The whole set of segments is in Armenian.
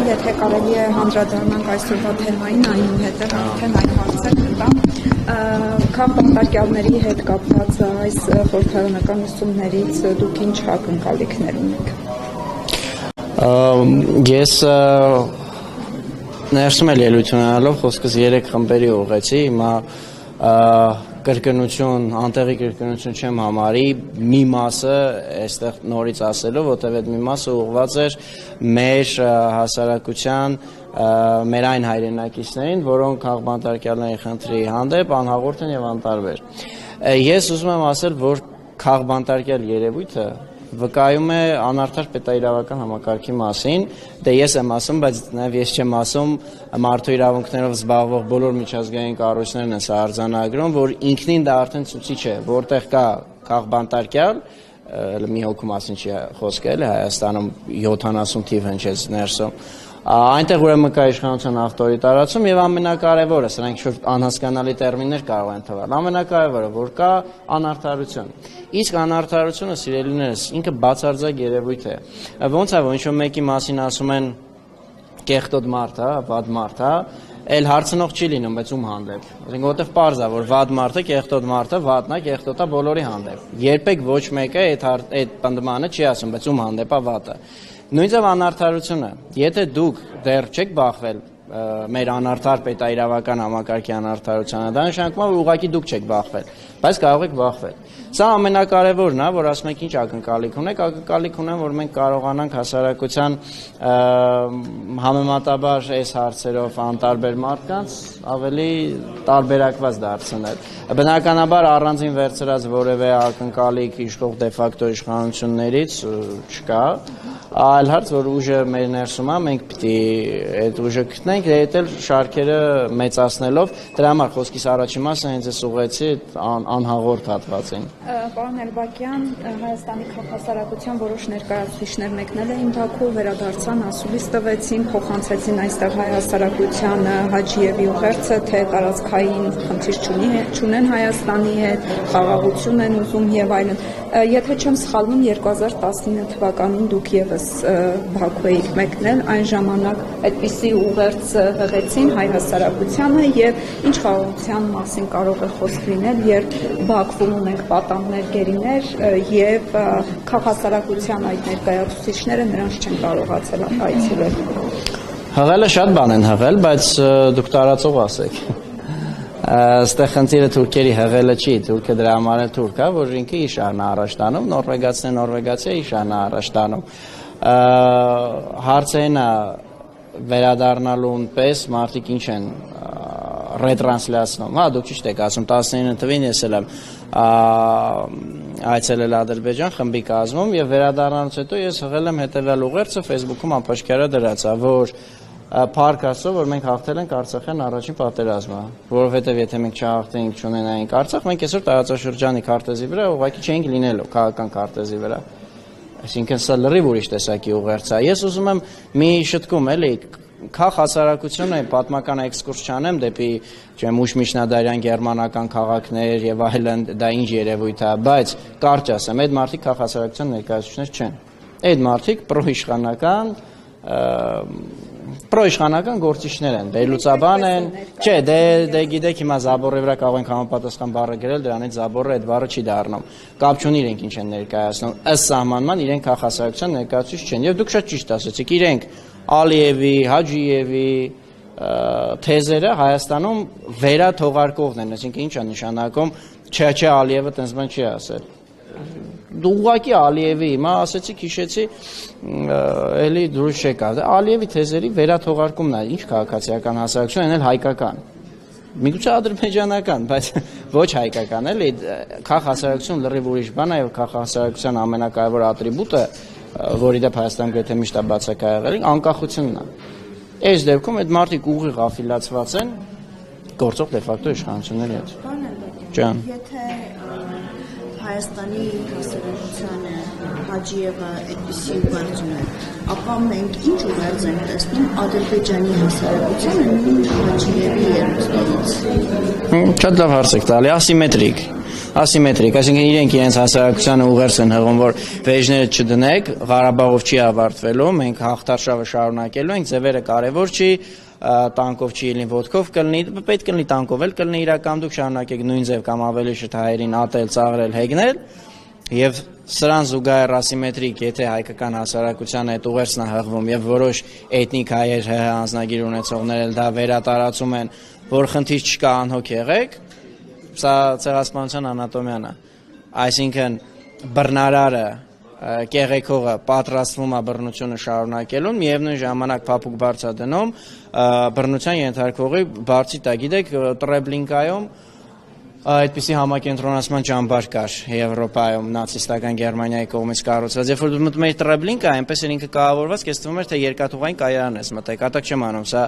եթե կարելի է հանդրադառնանք այսօրվա թեմային, այնուհետև արդեն այդ հարցեր կտամ քաղբանտարկյալների հետ կապված այս խորհրդարանական ուսումներից դուք ինչ ակնկալիքներ ունեք։ Ես ներսում էլ ելույթ ունենալով խոսքս 3 խմբերի ուղղեցի, հիմա կրկնություն, անտեղի կրկնություն չեմ համարի, մի մասը այստեղ նորից ասելով, որտեղ այդ մի մասը ուղղված էր մեր հասարակության, մեր այն հայրենակիցներին, որոնք քաղբանտարկյալների խնդրի հանդեպ անհաղորդ են եւ անտարբեր։ Ես ուզում եմ ասել, որ քաղբանտարկյալ երևույթը վկայում է անարդար պետաիրավական համակարգի մասին, դե ես եմ ասում, բայց նաև ես չեմ ասում, մարդու իրավունքներով զբաղվող բոլոր միջազգային կառույցներն են սա արձանագրում, որ ինքնին դա արդեն ցուցիչ է, որտեղ կա քաղբանտարկյալ, մի հոգու մասին չի խոսքը, Հայաստանում 70 թիվ հնչեց ներսում, այնտեղ ուրեմն կա իշխանության ավտորիտարացում եւ ամենակարևորը, սրանք ինչ-որ անհասկանալի տերմիններ կարող են թվալ, ամենակարևորը, որ կա անարդարություն։ Իսկ անարդարությունը, սիրելիներս, ինքը բացարձակ երևույթ է։ Ոնց է, որ ինչ-որ մեկի մասին ասում են կեղտոտ մարդ, վատ մարդ, էլ հարցնող չի լինում, բայց ում հանդեպ։ Ասենք որտեղ պարզ է, որ վատ մարդը, կեղտոտ մարդը, վատն է, կեղտոտը բոլորի հանդեպ։ Երբեք ոչ մեկը այդ պնդմանը չի ասում, բայց ում հանդեպ է վատը։ Նույնիսկ անարդարությունը, եթե դուք դեռ չեք բախվել մեր անարդար պետաիրավական համակարգի անարդարությանը, դա նշանակում է, որ ուղղակի դուք չեք բախվել, բայց կարող եք բախվել։ Սա ամենակարևորն է, որ ասում եք ինչ ակնկալիք ունեք, ակնկալիք ունեմ, որ մենք կարողանանք հասարակության համեմատաբար այս հարցերով անտարբեր մարդկանց ավելի տարբերակված դարձնել։ Բնականաբար առանձին վերցրած որևէ ակնկալիք իշխող դեֆակտո իշխանություններից չկա, այլ հարց, որ ուժը մեր ներսում է, մենք պիտի այդ ուժը գտնենք, այդ էլ շարքերը մեծացնելով, դրա համար խոսքիս առաջին մասը հենց ես ուղղեցի անհաղորդ հատվածին։ Պարոն Էլբակյան, Հայաստանի քաղաքասարակության որոշ ներկայացուցիչներ մեկնել էին Բաքու, վերադարձան, ասուլիս տվեցին, փոխանցեցին այստեղ հայ հասարակության Հաջիևի ուղերձը, թե տարածքային խնդիր չունեն Հայաստանի հետ, խաղաղություն են ուզում եւ այլն։ Եթե չեմ սխալվում, 2019 թվականին դուք եւս Բաքու եք մեկնել, այն ժամանակ այդպիսի ուղերձ հղեցին հայ հասարակությանը եւ ինչ խաղաղության մասին կարող է խոսք լինել, երբ Բաքվում ունենք պատաններ, գերիներ եւ քաղաքասարակության այդ ներկայացուցիչները նրանց չեն կարողացել այցելել։ Հղելը շատ բան են հղել, բայց դուք տարածող ասեք։ Այստեղ խնդիրը թուրքերի հղելը չի, թուրքը դրա համար է թուրք, որ ինքը իշարն է առաջ տանում, նորվեգացիը իշարն է առաջ տանում։ Հարցը այն է վերադառնալուն պես մարդիկ ինչ են ռետրանսլյացնում, դուք ճիշտ եք ասում, 19 թվին ես էլ եմ այցելել Ադրբեջան խմբի կազմում եւ վերադառնալուց հետո ես հղել եմ հետեւյալ ուղերձը Facebook-ում անպաշտպան դրած, որ Փառք Աստծո, որ մենք հաղթել ենք Արցախյան առաջին պատերազմը, որովհետև եթե մենք չհաղթեինք, չունենայինք Արցախ, մենք այսօր տարածաշրջանի քարտեզի վրա ուղղակի չէինք լինելու, քաղաքական քարտեզի վրա։ Այսինքն սա լրիվ ուրիշ տեսակի ուղերձ է։ Ես ուզում եմ մի շտկում էլի քաղաքասարակությունը պատմական էքսկուրս չանեմ դեպի ուշ միջնադարյան գերմանական քաղաքներ եւ այլն, դա ինչ երևույթ է, բայց կարճ ասեմ, այդ մարդիկ քաղաքասարակության ներկայացուցիչներ չեն։ Այդ մարդիկ պրոիշխանական գործիչներ են, վերլուծաբան են, չէ, դե գիտեք հիմա Զաբորի վրա կարող ենք համապատասխան բառը գրել, դրանից Զաբորը այդ բառը չի դառնում, կապ չունի իրենք ինչ են ներկայացնում, ըստ սահմանման իրենք քաղաքասարակության ներկայացուցիչ չեն, եւ դուք շատ ճիշտ ասացիք, իրենք Ալիևի, Հաջիևի թեզերը Հայաստանում վերաթողարկողն են, այսինքն ինչ է նշանակում, չէ, Ալիևը տենց բան չի ասել։ Դու ուղղակի Ալիևի, հիմա ասեցիք, հիշեցի, էլի դուրս չեկա։ Ալիևի թեզերի վերաթողարկումն է, ինչ քաղաքացիական հասարակություն, այն էլ հայկական։ Միգուցե ադրբեջանական, բայց ոչ հայկական, էլի քաղաքասարակություն լրիվ ուրիշ բան է, եւ քաղաքասարակության ամենակարևոր ատրիբուտը, որի դեպ Հայաստանում գրեթե միշտ բացակայ եղել, անկախությունն է։ Այս դեպքում այդ մարդիկ ուղիղ աֆիլացված են գործող դեֆակտո իշխանությունների հետ։ Ջան։ Հայաստանի հասարակությանը Հաջիևը այդպիսի ուղերձ ուներ, ապա մենք ինչ ուղերձ ենք տեսնում Ադրբեջանի հասարակությանը նույն Հաջիևի երուսներից։ Շատ լավ հարց եք տալի, ասիմետրիկ։ ասիմետրիկ, այսինքն իրենք իրենց հասարակությանը ուղերձ են հղում, որ վեժները չդնեք, Ղարաբաղով չի ավարտվելու, մենք հաղթարշավը շարունակելու ենք, ձևերը կարևոր չի, տանկով չի լինի, ոտքով կլինի, պետք կլինի տանկով էլ կլինի իրական, դուք շարունակեք նույն ձև կամ ավելի շուտ հայերին ատել, ծաղրել, հեգնել, եւ սրան զուգահեռ ասիմետրիկ, եթե հայկական հասարակությանը այդ ուղերձն է հղվում եւ որոշ էթնիկ հայեր ՀՀ անձնագիր ունեցողներ էլ դա վերատարածում են, որ խնդիր չկա, անհոգ եղեք, սա ցեղասպանության անատոմիան է, այսինքն բռնարարը կեղեքողը պատրաստվում է բռնությունը շարունակելուն, միևնույն ժամանակ փափուկ բարձ է դնում բռնության ենթարկվողի բարձի տակ, գիտեք, Տրեբլինկայում այդպիսի համակենտրոնացման ճամբար կար Եվրոպայում, նացիստական Գերմանիայի կողմից կառուցված, երբ որ դու մտնում ես Տրեբլինկա, այնպես էր ինքը կահավորված, քեզ թվում էր, թե երկաթուղային կայարան ես մտել, կատակ չեմ անում, սա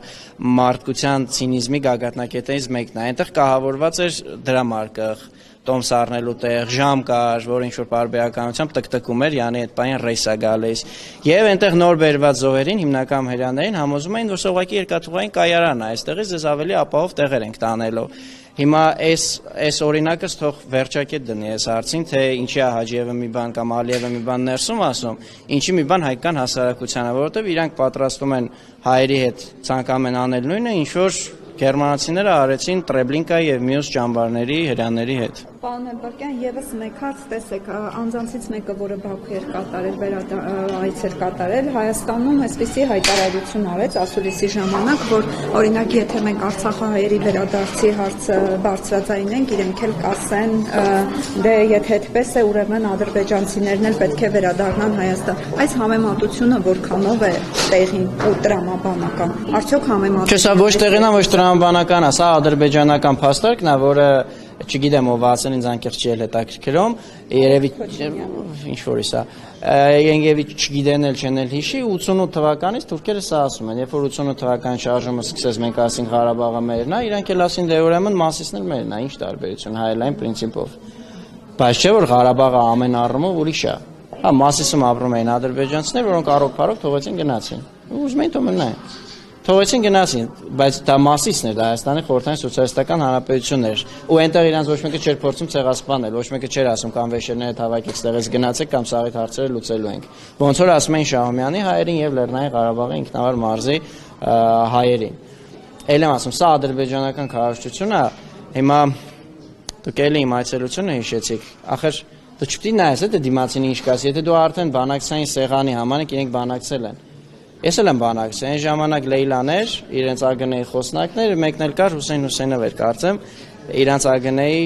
մարդկության ցինիզմի գագաթնակետերից մեկն է, այնտեղ կահավորված էր դրամարկղ, տոմս առնելու տեղ, ժամ կար, որ ինչ-որ պարբերականությամբ տկտկում էր, յանի այդ պայն ռեյս է գալիս, եւ այնտեղ նոր բերված զոհերին, հիմնական հրեաներին համոզում էին, որ սա ուղղակի երկաթուղային կայարան է, այստեղից ձեզ ավելի ապահով տեղեր ենք տանելու։ Հիմա այս օրինակը թող վերջակետ դնի այս հարցին, թե ինչի է Հաջիևը մի բան կամ Ալիևը մի բան ներսում ասում, ինչի մի բան հայկական հասարակությանը, որովհետև իրանք պատրաստում են հայերի հետ ցանկանում են անել նույնը, ինչ որ գերմանացիները արեցին Տրեբլինկայի եւ մյուս ճամբարների հրեաների հետ։ Պարոն Էլբարկյան, եւս մեկ հարց, տեսեք, անձանցից մեկը, որը Բաքու էր կատարել, այց էր կատարել, Հայաստանում այսպիսի հայտարարություն արեց ասուլիսի ժամանակ, որ օրինակ եթե մենք արցախահայերի վերադարձի հարցը բարձրաձայնենք, իրենք էլ կասեն, դե եթե այդպես է, ուրեմն ադրբեջանցիներն էլ պետք է վերադառնան Հայաստան։ Այս համեմատությունը որքանով է տեղին ու տրամաբանական։ Արդյոք համեմատությունը։ Չէ, սա ոչ տեղին է, ոչ տրամաբանական է, սա ադրբեջանական փաստարկն է, որը չգիտեմ ով ասել ինձ անկեղծ չի հետաքրքրում, երևի ինչ որի սա, երևի չգիտեն էլ չեն էլ հիշի, 88 թվականից թուրքերը սա ասում են, երբ որ 88 թվականի շարժումը սկսեց, մենք ասենք Ղարաբաղը մերն է, իրանք էլ ասին դե ուրեմն Մասիսն էլ մերն է, ինչ տարբերություն, հայելային պրինցիպով, բայց չէ որ Ղարաբաղը ամեն առումով ուրիշ է, հա Մասիսում ապրում էին ադրբեջանցիներ, որոնք առօք-փառոք թողեցին գնացին, ուզում էին թող մնային։ Թողեցին գնացին, բայց դա Մասիսն էր, դա Հայաստանի խորհրդային սոցիալիստական հանրապետությունն էր, ու այնտեղ իրանց ոչ մեկը չէր փորձում ցեղասպանել, ոչ մեկը չէր ասում կամ վեշերները հավաքեք ստեղից գնացեք կամ սաղիթ հարցերը լուծելու ենք։ Ոնց որ ասում էին Շահումյանի հայերին եւ Լեռնային Ղարաբաղի ինքնավար մարզի հայերին։ Էլ եմ ասում, սա ադրբեջանական քարոզչություն է, հիմա դուք էլի իմ այցելությունը հիշեցիք, ախր դու չպետք է նայես, թե դիմացինի ինչ կասի, եթե դու արդեն բանակցային սեղանի համանեք իրենք բանակցել են։ Ես էլ եմ բանակցել, այն ժամանակ Լեյլաներ, իրենց ԱԳՆ-ի խոսնակներ, մեկն էլ կար Հուսեյն Հուսեյնով էր կարծեմ, իրենց ԱԳՆ-ի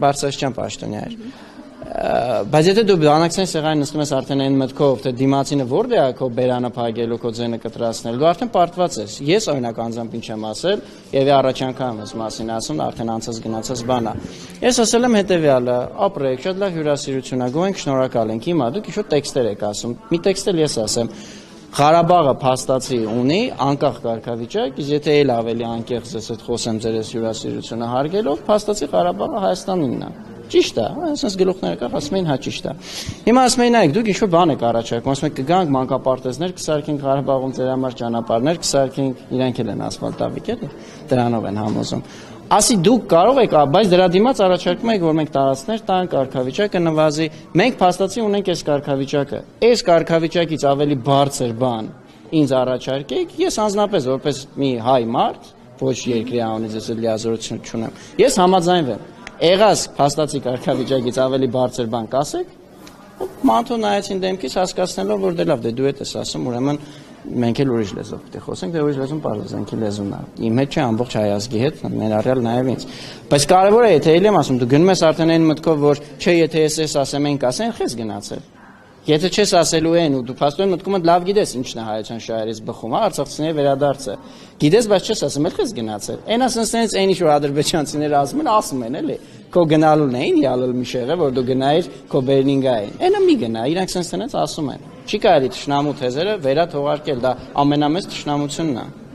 բարձրաստիճան պաշտոնյա էր։ Բայց եթե դու բանակցային սեղանին նստում ես արդեն այն մտքով, թե դիմացինը որտե է քո բերանը փակելու, քո ձենը կտրացնել, դու արդեն պարտված ես։ Ես օրինակ անձամբ ինչ եմ ասել, եւ առաջ անգամ ես մասին ասում, արդեն անցած գնացած բան է։ Ես ասել եմ հետեւյալը, ապրեք, շատ լավ հյուրասիրություն ա, գոհենք, շնորհակալ ենք։ Հիմա դուք ինչ-որ տեքստեր եք ասում։ Մի տեքստ էլ ես ասեմ։ Ղարաբաղը փաստացի ունի անկախ կարգավիճակ, իսկ եթե էլ ավելի անկեղծ ես այդ խոսեմ ձեր հյուրասիրությունը հարգելով, փաստացի Ղարաբաղը Հայաստանինն է։ Ճիշտ է, այսպես գլուխները կար, ասում էին հա ճիշտ է։ Հիմա ասում էին նայեք, դուք ինչ-որ բան եք առաջարկում, ասում եք կգանք մանկապարտեզներ կսարքենք Ղարաբաղում ձեր համար ճանապարհներ կսարքենք, իրանք էլ են ասֆալտավիկ էլի, դրանով են համոզում։ Ասի դուք կարող եք, բայց դրա դիմաց առաջարկում եք, որ մենք տարածքներ տանք, կարգավիճակը նվազի, մենք փաստացի ունենք այս կարգավիճակը։ Այս կարգավիճակից ավելի բարձր բան ինձ առաջարկեք, ես անձնապես որպես մի հայ մարդ, ոչ երկրի անունից ես լիազորություն չունեմ, ես համաձայնվեմ։ Եղած փաստացի կարգավիճակից ավելի բարձր բան կասեք, մանթո նայեցին դեմքից հասկացնելով, որ դե լավ, դե դու ես ասում, ուրեմն մենք էլ ուրիշ լեզվով պետք է խոսենք, դե ուրիշ լեզուն պարզ զենքի լեզուն է։ Իմ հետ չէ, ամբողջ հայ ազգի հետ, ներառյալ նաև ինձ։ Բայց կարևորը է, թե ելի եմ ասում, դու գնում ես արդեն այն մտքով, որ չէ, եթե ես ասեմ, ենք ասեն, խես գնացել։ Եթե չես ասելու են ու դու փաստորեն մտքում ես լավ գիտես ինչն է հայության շահերից բխում, հա, արցախցիների վերադարձը։ Գիտես, բայց չես ասում, էլ խես գնացել։ Այն ասենցից այն ինչ որ ադրբեջանցիները ասում են, էլի։ Քո գնալուն էին յալել մի շեղը, որ դու գնայիր քո Բերնինգային։ Այնը մի գնա, իրանք sense ասում են։ Չի կարելի թշնամու թեզերը վերաթողարկել, դա ամենամեծ թշնամությունն է։